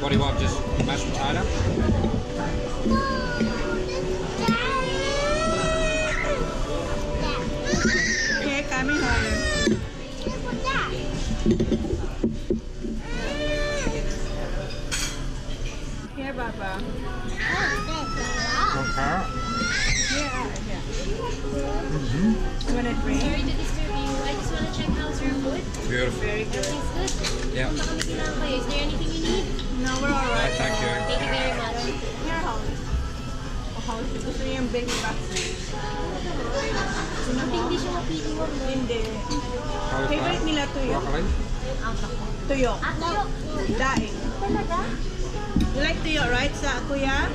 What do you want? Just mashed potato? Okay, kami home. Here, Papa. Okay. Here. You want a drink? Sorry to disturb you. I just want to check how's your food. Beautiful. Very good. Everything's good? Yeah. Baka may kailangan kayo. Is there anything you need? No, we're alright. Thank you. Thank you very much. Here, Holly. Holly, gusto niyo yung baked pastry. Hindi siya mapili mo. Hindi. Cauliflower. Favorite nila tuyo. Broccoli. Tuyo. Tuyo. Daing. Talaga? You like tuyo, right? Sa kuya?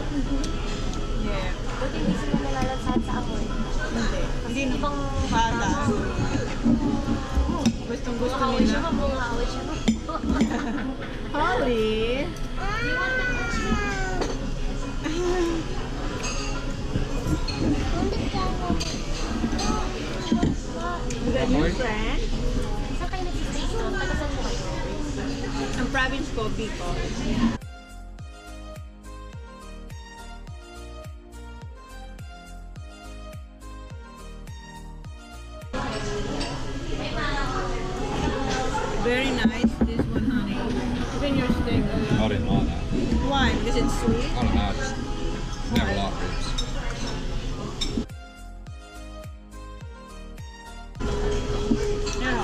Yeah. Buti hindi sila nalalansahan sa amoy. Hindi. Hindi na. Ibang Bata. Gustong gusto Mahaway siya, nila. mahaway siya. Holly. Do you want that much? You got new friend? Saan kayo nagsistay ito? Tagasan mo kayo? Ang province ko, Bicol. Very nice, this one, honey. Even your steak. I didn't like that. Why? Because it's sweet? I don't know. I just never liked ribs. Yeah.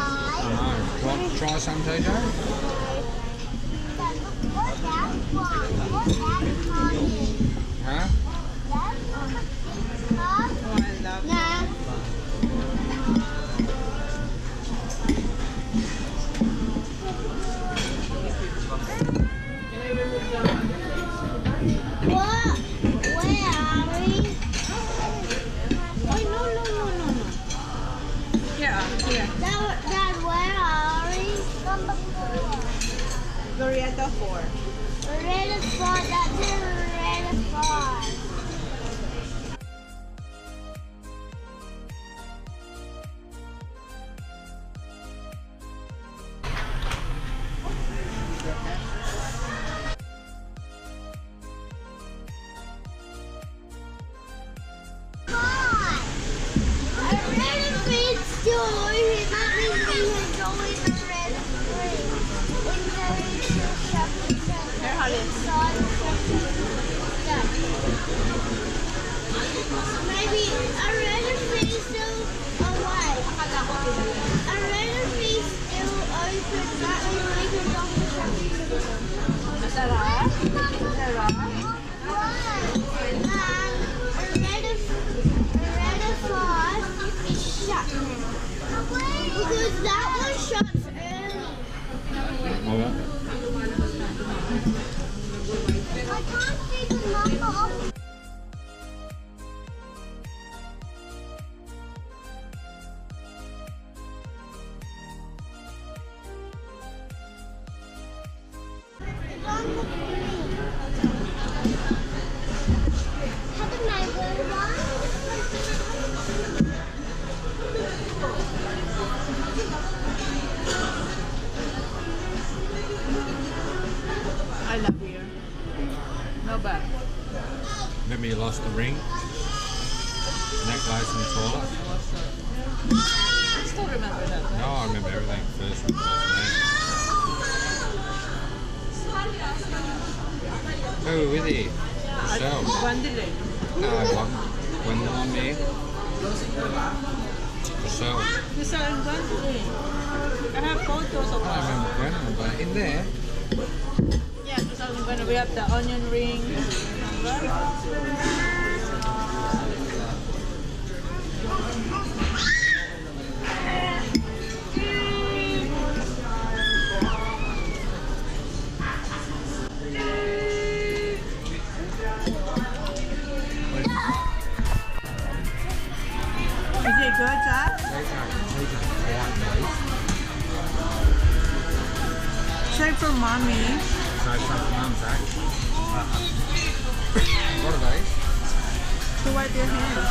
I don't know. Do you want to try some, TJ? Huh? Oh, I love it. Yeah, here. Glorieta 4. Here, Holly. Maybe a red face still away. A red face still open. That way we can go to shopping. Masarap? Masarap? A red sauce is shut. Because that one shuts early. Okay. I can't see the number of I love you. No bad. Remember you lost the ring, necklace and the toilet? I still remember that. No, I remember everything. First name. Who were with you? Yourself? Gwendolyn. No, one. Gwendolyn, me. Yourself. This is Gwendolyn. I have photos of I don't us. remember Gwendolyn, but in there. Yeah, this is when we have the onion ring. Remember? Is it good, Zach? Straight from mommy. So some mum's Zach. What are these? To wipe your hands.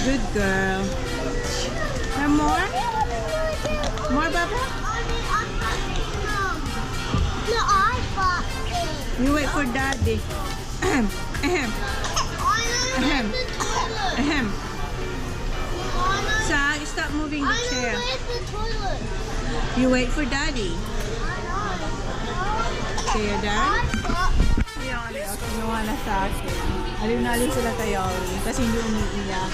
Good girl. Have more? More, Papa? No, I bought it. You wait for Daddy. Ahem. Ahem. Ahem. The toilet. Ahem. Mama, Sag, stop moving the I know chair. where's the toilet. You wait for Daddy. Okay, you're done? Yoli, kinuha na sa akin. Aliw na aliw sila kay Yoli kasi hindi umiiyak.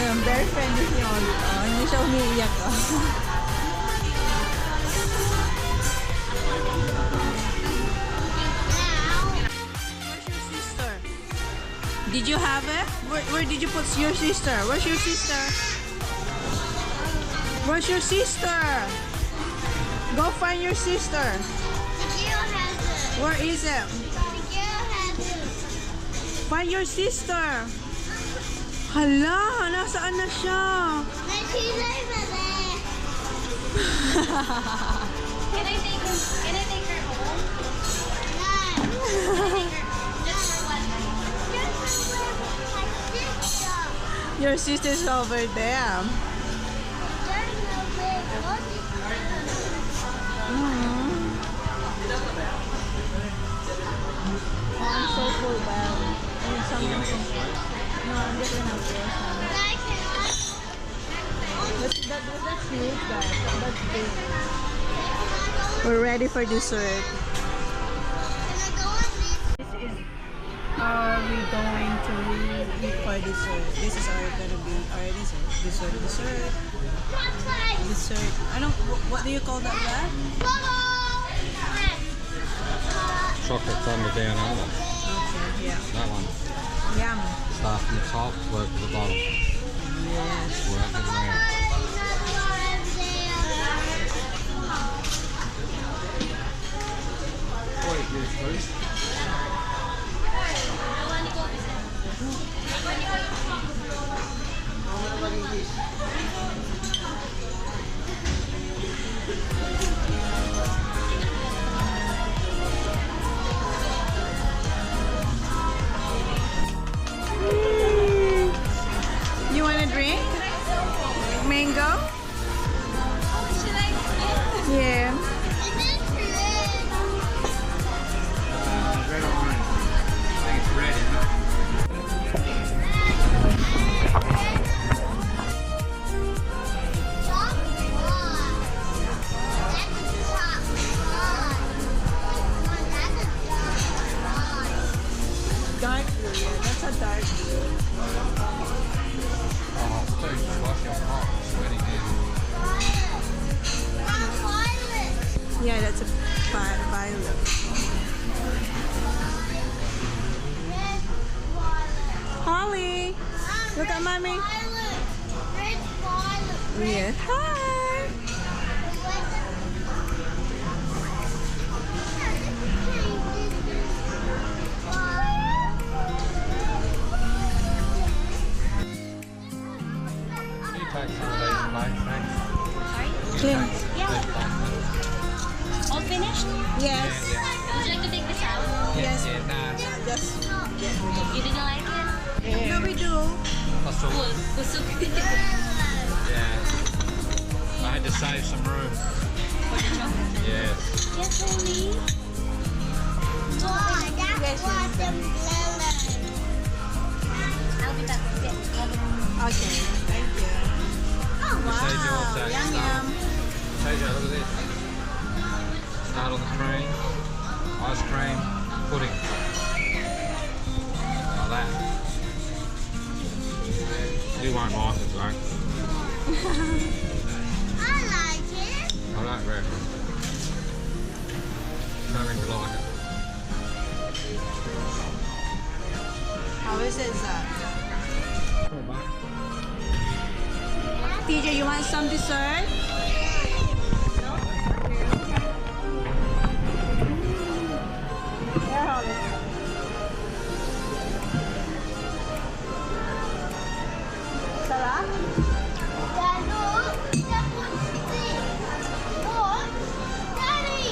Ayun, very friendly si Yoli. Oh, hindi siya umiiyak. Oh. Where's your sister? Did you have it? Where did you put your sister? Where's your sister? Where's your sister? Go find your sister. Where is it? Find your sister. Hala, nasaan na siya? Can I take her home? Just for one night. Your sister's over there. Oh, I'm so full, Belle. I need something. No, I'm just gonna have this. That's huge, guys. That's big. We're ready for dessert. Are we going to eat for dessert? This is gonna be our dessert. Dessert. I don't. What do you call that? Chocolate thunder down under. Okay. Yeah. That one. Yum. Start from the top, work to the bottom. Yes. Work it around. Wait, here's first. You want a drink? Mango? Yeah. Red or orange? I think it's red, isn't it? Dark blue. Yeah, that's a dark blue. Oh, dude, just wash your hot, sweaty hands. Yeah, that's a violet. Holly, look at mommy. Yeah. Hi. Can you take some of these plates, thanks? Clean. All finished? Yes. Would you like to take this out? Yes. Yeah, nah. Just. You didn't like it? No, we do. That's all. Cool. Busog. Yeah. I had to save some room. Yeah. Yes, only. Wow, that watermelon. I'll be back. Okay. Thank you. Save your Wow. tax. Yum yum. Take look at this. Start on the screen. Ice cream. Pudding. Like that. You won't like it, though. I like it. I like red. Don't think you like it. How is it, Zach? TJ, you want some dessert? Here, Holly. Sarap? Daddy, look. Daddy.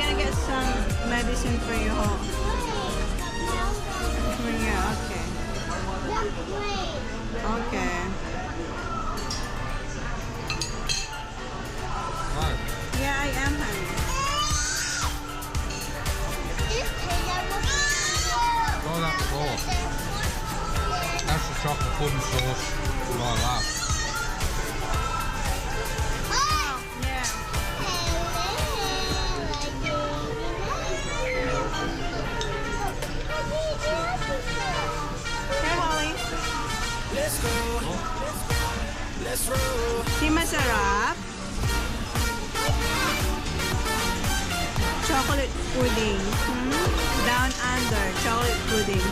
gonna get some medicine for you. Yeah, okay. Okay. Right. Yeah, I am, honey. Roll that before. That's the chocolate pudding sauce. Like that. Yeah. Hey, Holly. Si masarap. Chocolate pudding. Down under. Chocolate pudding.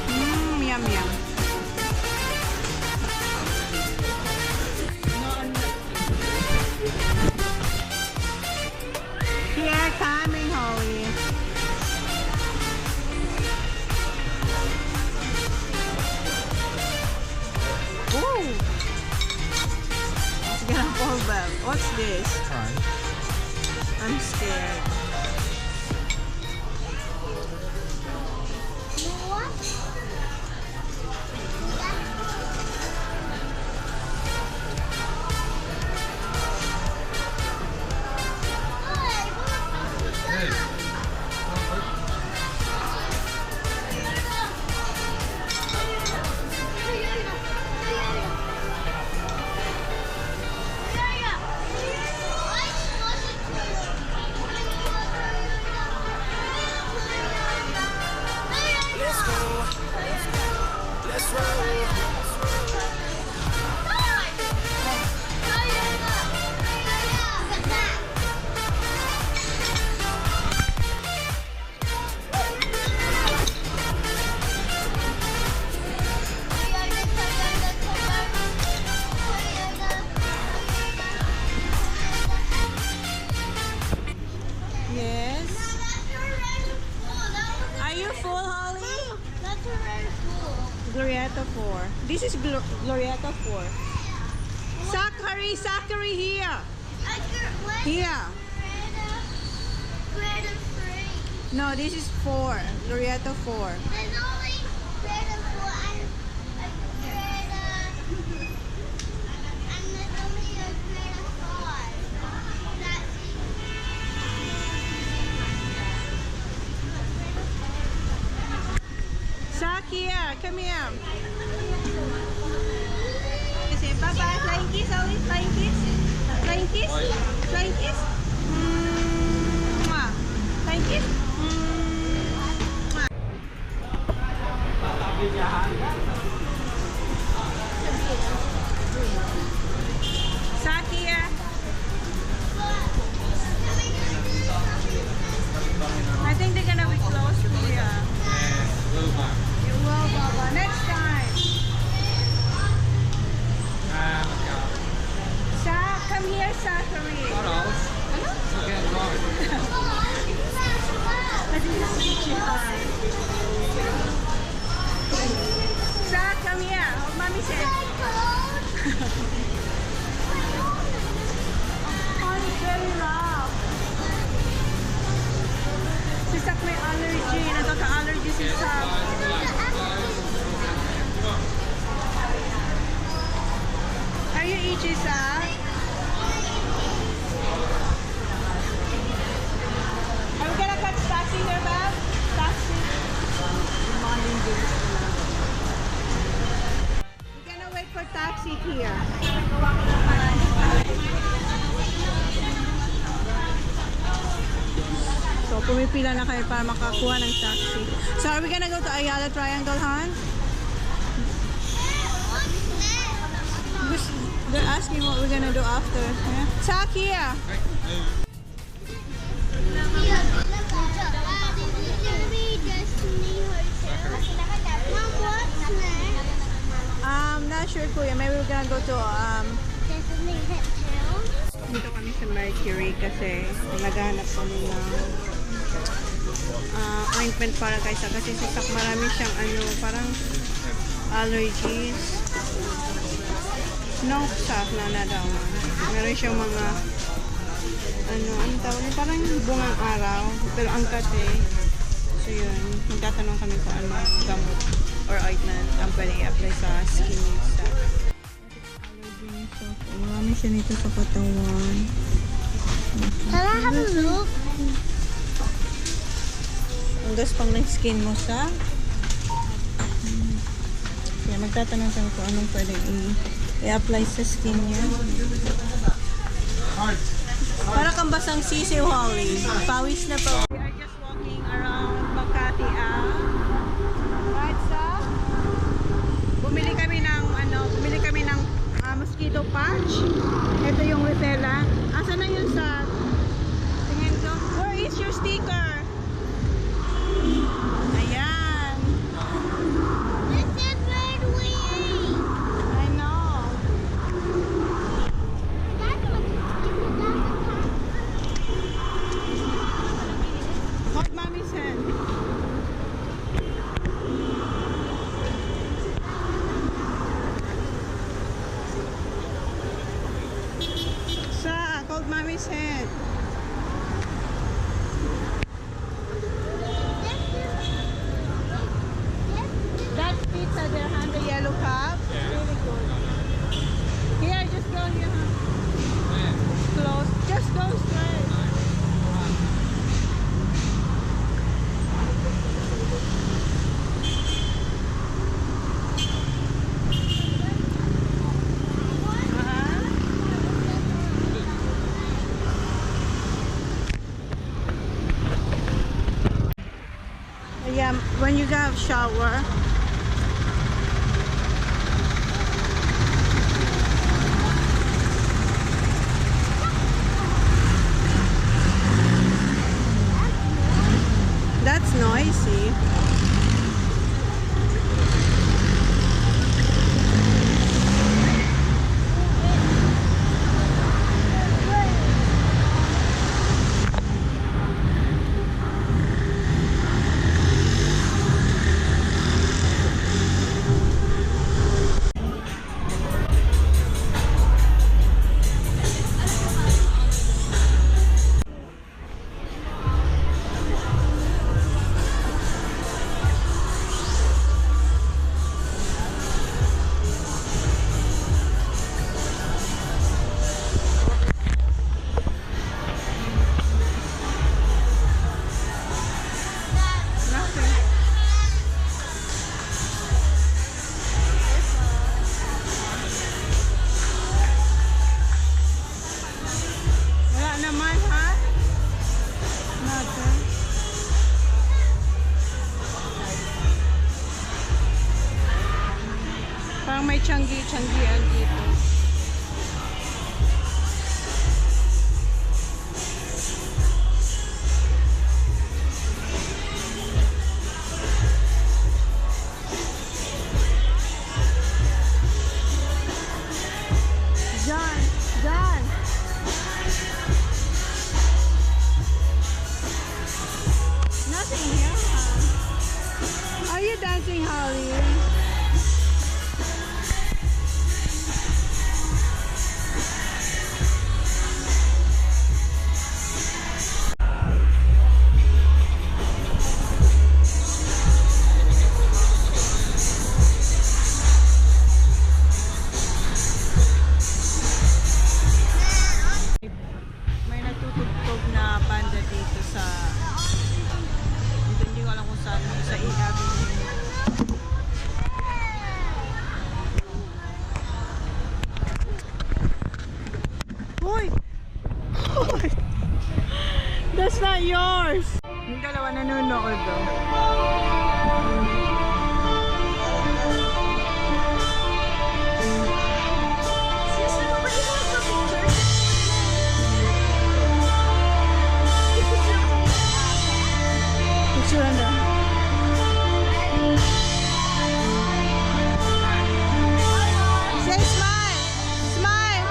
Yum yum. Here coming, Holly. Ooh. It's gonna fall back. What's this? Train. I'm scared. Hey. Yes. Are you full, Holly? Glorietta 4. This is Glorietta 4. Zachary, here. Here. No, this is 4. Glorietta 4. Zach, here. Come here. Say bye-bye. Flying kiss, Holly. Flying kiss. Flying kiss. Flying kiss. Mwah. Flying kiss. Mwah. Zach, here. I think they're gonna be close to me. Yeah, little back. You will, Baba. Next time. And go. Zach, come here, Zachary. What else? Look at right. I think this is too high. Zach, come here. Oh, mommy said. Oh, it's very loud. Si Zach may allergy. Nagkaka-allergy si Zach. Are you itchy, Zach? Are we gonna catch taxi here, Bab? Taxi. Morning days. We're gonna wait for taxi here. So, pumipila na kayo para makakuha ng taxi. So, are we gonna go to Ayala Triangle, Han? They're asking what we're gonna do after. Yeah? Zach, here. Not sure, Kuya. Maybe we're gonna go to dito kami sa Mercury kasi naghahanap kami ng ointment para kay Zach kasi si Zach marami siyang parang allergies. No, Zach na daw. Meron siyang mga ano tawag niya? Parang bungang araw. Pero ang kate. So yun, magtatanong kami kung ano gamot or ointment ang pwedeng i-apply sa skin niya. Marami siya nito sa katawan. Can I have a look? Ang gaspang ng skin mo sa kaya magtatanong kami kung anong pwedeng i-apply sa skin niya. Para kang basang sisiw, Holly. Pawis na pa. We are just walking around Makati. Right, so, bumili kami ng mosquito patch. Ito yung Rutella. Asan na yun sa tingin ko? Where is your sticker? Ayan. This is red weed. I know. Hold mommy's hand. Sa, hold mommy's hand. That's pizza there, hand the yellow cup. Really good. Here, just go here. Close. Just go straight. Yeah, when you have shower. That's noisy. Wala naman, ha? Nothing. Parang may tiyanggi-tiyanggian dito. John! John! Nothing here, huh? Are you dancing, Holly? May nagtutugtog na banda dito sa hindi ko alam kung saan sa Avenue. Hoy! Hoy! That's not yours! Yung dalawa nanonood daw. Picture na. Say smile! Smile!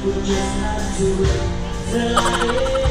Kung yes na to,